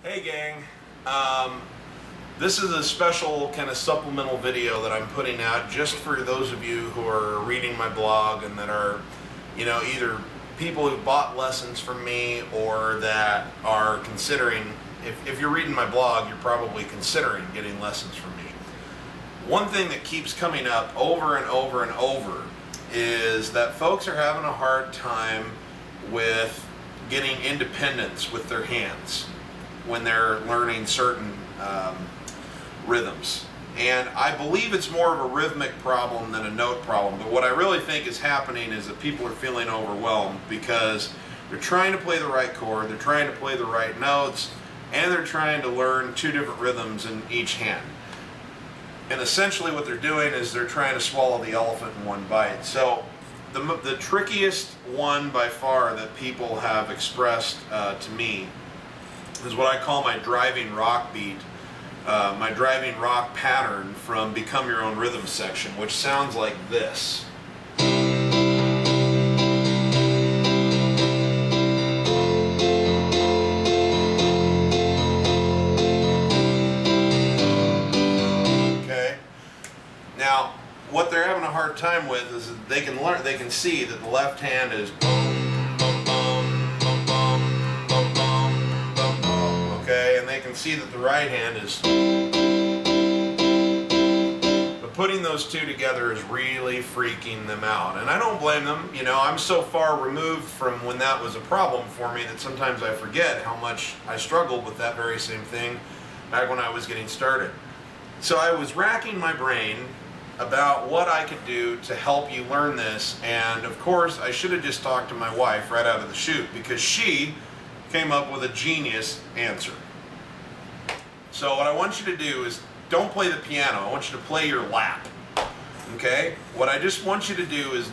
Hey gang, this is a special kind of supplemental video that I'm putting out just for those of you who are reading my blog and that are, either people who bought lessons from me or that are considering, if you're reading my blog, you're probably considering getting lessons from me. One thing that keeps coming up over and over and over is that folks are having a hard time with getting independence with their hands when they're learning certain rhythms. And I believe it's more of a rhythmic problem than a note problem, but what I really think is happening is that people are feeling overwhelmed because they're trying to play the right chord, they're trying to play the right notes, and they're trying to learn two different rhythms in each hand. And essentially what they're doing is they're trying to swallow the elephant in one bite. So the trickiest one by far that people have expressed to me is what I call my driving rock beat, my driving rock pattern from Become Your Own Rhythm section, which sounds like this. Okay. Now, what they're having a hard time with is that they can see that the left hand is see that the right hand is, but putting those two together is really freaking them out, and I don't blame them. I'm so far removed from when that was a problem for me that sometimes I forget how much I struggled with that very same thing back when I was getting started. So I was racking my brain about what I could do to help you learn this, and of course I should have just talked to my wife right out of the chute, because she came up with a genius answer. So what I want you to do is don't play the piano. I want you to play your lap. Okay? What I just want you to do is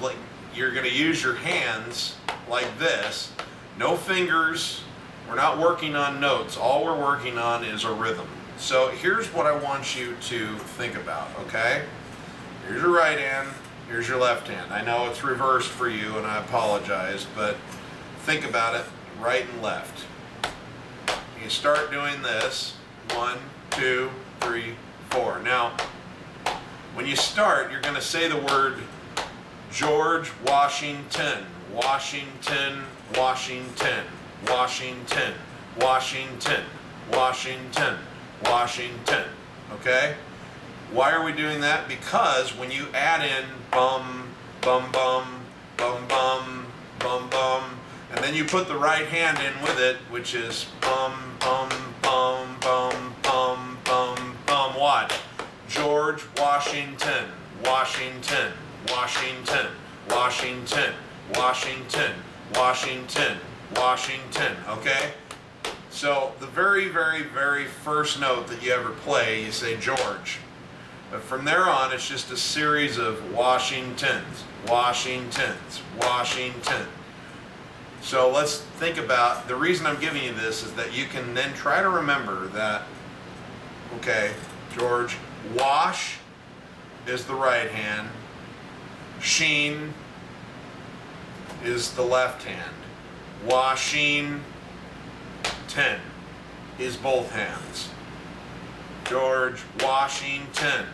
you're going to use your hands like this. No fingers. We're not working on notes. All we're working on is a rhythm. So here's what I want you to think about, okay? Here's your right hand. Here's your left hand. I know it's reversed for you and I apologize, but think about it, right and left. You start doing this. 1, 2, 3, 4. Now, when you start, you're going to say the word George Washington, Washington, Washington, Washington, Washington, Washington, Washington. Okay? Why are we doing that? Because when you add in bum, bum, bum, bum, bum, bum, bum, and then you put the right hand in with it, which is bum, bum, bum, bum, bum, bum, bum. Watch. George Washington, Washington, Washington, Washington, Washington, Washington, Washington. Okay? So the very, very, very first note that you ever play, you say George. But from there on, it's just a series of Washingtons, Washingtons, Washington. So let's think about, the reason I'm giving you this is that you can then try to remember that, okay, George, wash is the right hand, sheen is the left hand, Washington is both hands. George Washington,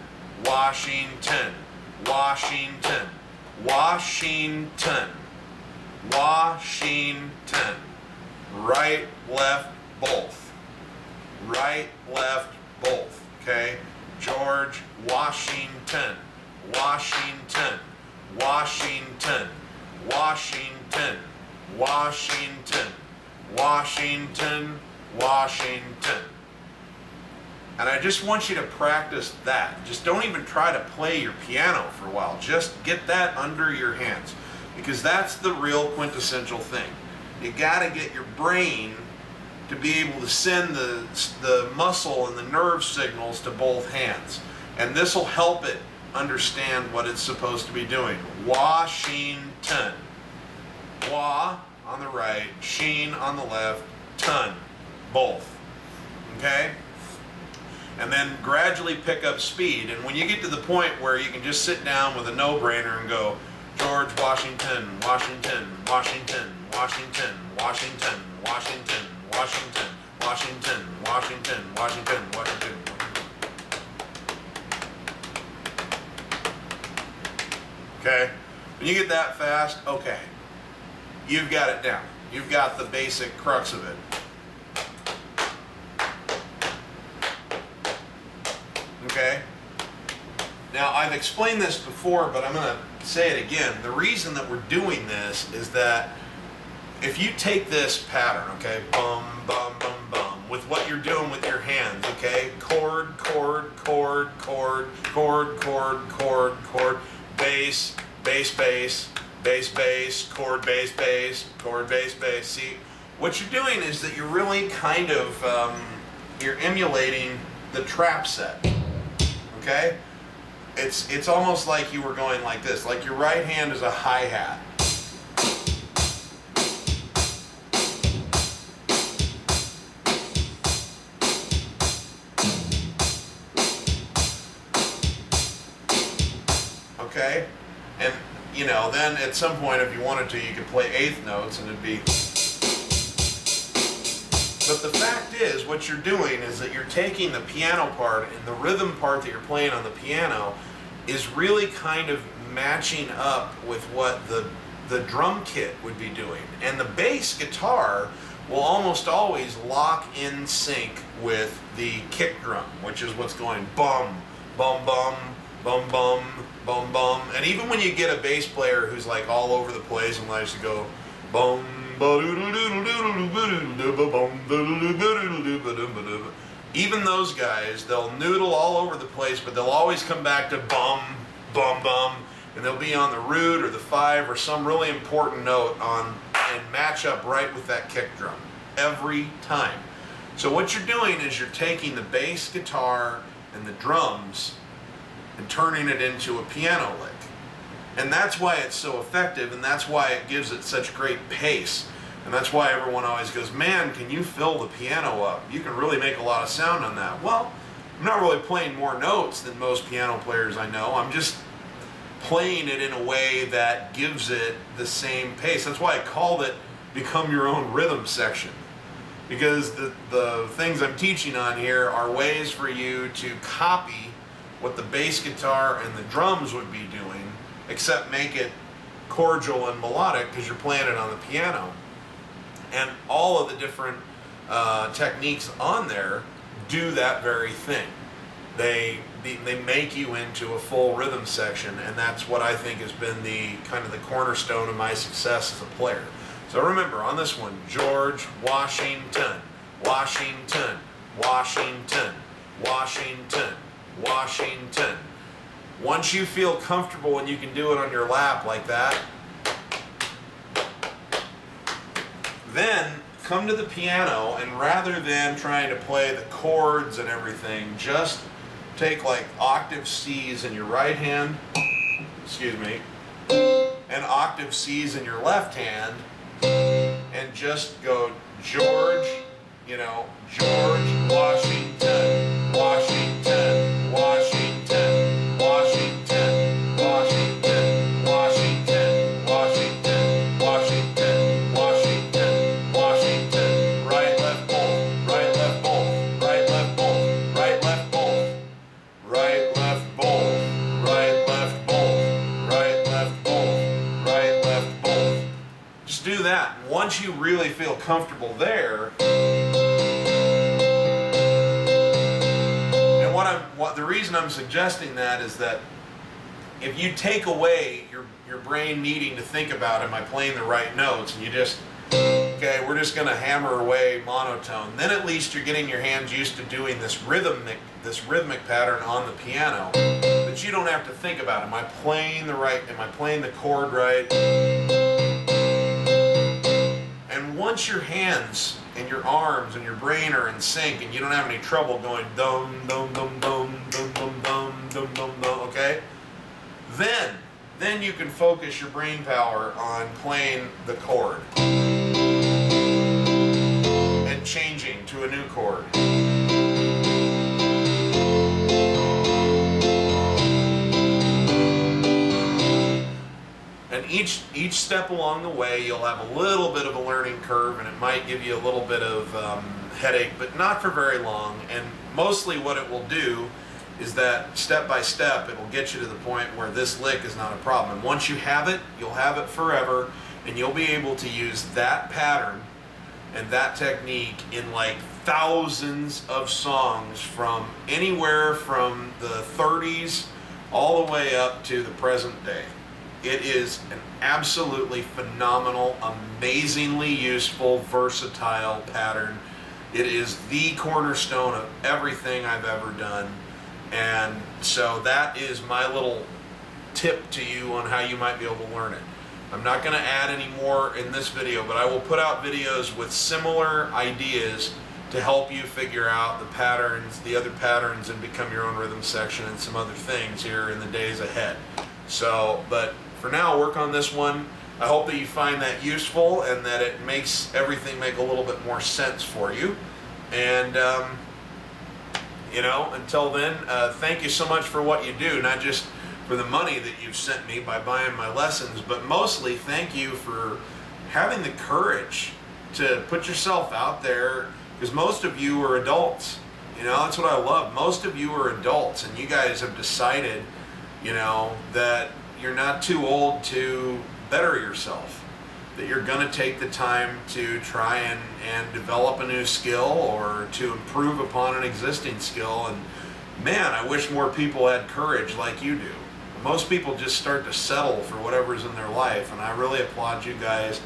Washington, Washington, Washington, Washington. Right, left, both. Right, left, both. Okay? George Washington, Washington, Washington, Washington, Washington, Washington, Washington. And I just want you to practice that. Just don't even try to play your piano for a while. Just get that under your hands, because that's the real quintessential thing. You got to get your brain to be able to send the muscle and the nerve signals to both hands. And this will help it understand what it's supposed to be doing. Washington. Wa on the right, sheen on the left, ton, both. Okay? And then gradually pick up speed. And when you get to the point where you can just sit down with a no-brainer and go, George Washington, Washington, Washington, Washington, Washington, Washington, Washington, Washington, Washington, Washington, Washington. Okay? When you get that fast, okay, you've got it down. You've got the basic crux of it. Okay? Now, I've explained this before, but I'm going to say it again. The reason that we're doing this is that if you take this pattern, okay, bum, bum, bum, bum, with what you're doing with your hands, okay, chord, chord, chord, chord, chord, chord, chord, chord, bass, bass, bass, bass, bass, chord, bass, bass, chord, bass, bass. See, what you're doing is that you're really kind of, you're emulating the trap set, okay? It's almost like you were going like this, like your right hand is a hi-hat. Okay? And, you know, then at some point if you wanted to, you could play eighth notes and it'd be... But the fact is, what you're doing is that you're taking the piano part, and the rhythm part that you're playing on the piano is really kind of matching up with what the drum kit would be doing. And the bass guitar will almost always lock in sync with the kick drum, which is what's going bum, bum, bum, bum, bum, bum, bum. And even when you get a bass player who's like all over the place and likes to go bum, even those guys, they'll noodle all over the place, but they'll always come back to bum, bum, bum, and they'll be on the root or the five or some really important note on and match up right with that kick drum every time. So what you're doing is you're taking the bass guitar and the drums and turning it into a piano lick. And that's why it's so effective, and that's why it gives it such great pace. And that's why everyone always goes, man, can you fill the piano up? You can really make a lot of sound on that. Well, I'm not really playing more notes than most piano players I know. I'm just playing it in a way that gives it the same pace. That's why I called it Become Your Own Rhythm Section. Because the things I'm teaching on here are ways for you to copy what the bass guitar and the drums would be doing, except make it cordial and melodic because you're playing it on the piano. And all of the different techniques on there do that very thing. They make you into a full rhythm section, and that's what I think has been the kind of the cornerstone of my success as a player. So remember, on this one, George Washington, Washington, Washington, Washington, Washington. Once you feel comfortable and you can do it on your lap like that, then come to the piano, and rather than trying to play the chords and everything, just take like octave C's in your right hand, excuse me, and octave C's in your left hand, and just go George, you know, George Washington, Washington, Washington, Washington, Washington, Washington, Washington, Washington, Washington, Washington, right, left, both, right, left, both, right, left, both, right, left, both, right, left, both, right, left, both, right, left, both, right, left, both. Just do that. Once you really feel comfortable there, the reason I'm suggesting that is that if you take away your brain needing to think about, am I playing the right notes, and you just, okay, we're just going to hammer away monotone, then at least you're getting your hands used to doing this rhythmic pattern on the piano, that you don't have to think about, am I playing the chord right? And once your hands and your arms and your brain are in sync, and you don't have any trouble going dum dum dum dum dum dum dum dum dum dum, okay? Then you can focus your brain power on playing the chord and changing to a new chord. And And each step along the way, you'll have a little bit of a learning curve, and it might give you a little bit of headache, but not for very long. And mostly what it will do is that step by step, it will get you to the point where this lick is not a problem. And once you have it, you'll have it forever, and you'll be able to use that pattern and that technique in like thousands of songs from anywhere from the 30s all the way up to the present day. It is an absolutely phenomenal, amazingly useful, versatile pattern. It is the cornerstone of everything I've ever done. And so that is my little tip to you on how you might be able to learn it. I'm not going to add any more in this video, but I will put out videos with similar ideas to help you figure out the patterns, the other patterns, and become your own rhythm section and some other things here in the days ahead. So, but for now, work on this one. I hope that you find that useful and that it makes everything make a little bit more sense for you. And, you know, until then, thank you so much for what you do, not just for the money that you've sent me by buying my lessons, but mostly thank you for having the courage to put yourself out there, because most of you are adults. You know, that's what I love. Most of you are adults, and you guys have decided, you know, that you're not too old to better yourself, that you're going to take the time to try and develop a new skill or to improve upon an existing skill. And man, I wish more people had courage like you do. Most people just start to settle for whatever's in their life, and I really applaud you guys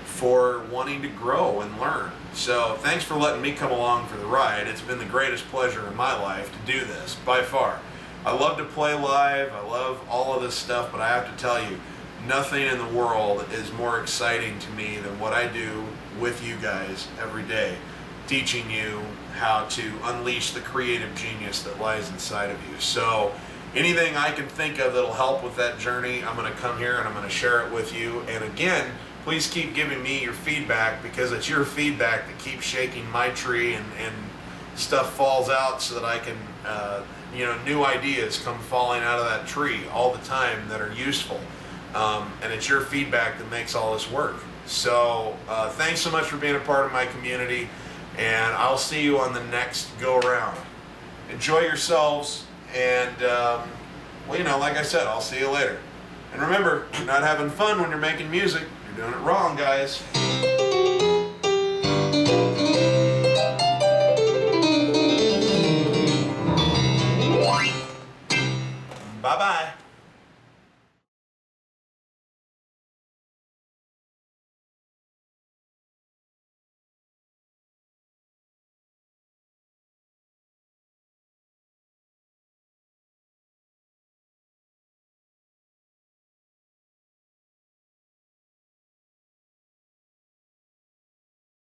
for wanting to grow and learn. So thanks for letting me come along for the ride. It's been the greatest pleasure in my life to do this, by far. I love to play live, I love all of this stuff, but I have to tell you, nothing in the world is more exciting to me than what I do with you guys every day, teaching you how to unleash the creative genius that lies inside of you. So anything I can think of that'll help with that journey, I'm going to come here and I'm going to share it with you. And again, please keep giving me your feedback, because it's your feedback that keeps shaking my tree, and stuff falls out so that I can, you know, new ideas come falling out of that tree all the time that are useful. And it's your feedback that makes all this work. So thanks so much for being a part of my community, and I'll see you on the next go around. Enjoy yourselves, and well, you know, like I said, I'll see you later. And remember, you're not having fun when you're making music. You're doing it wrong, guys.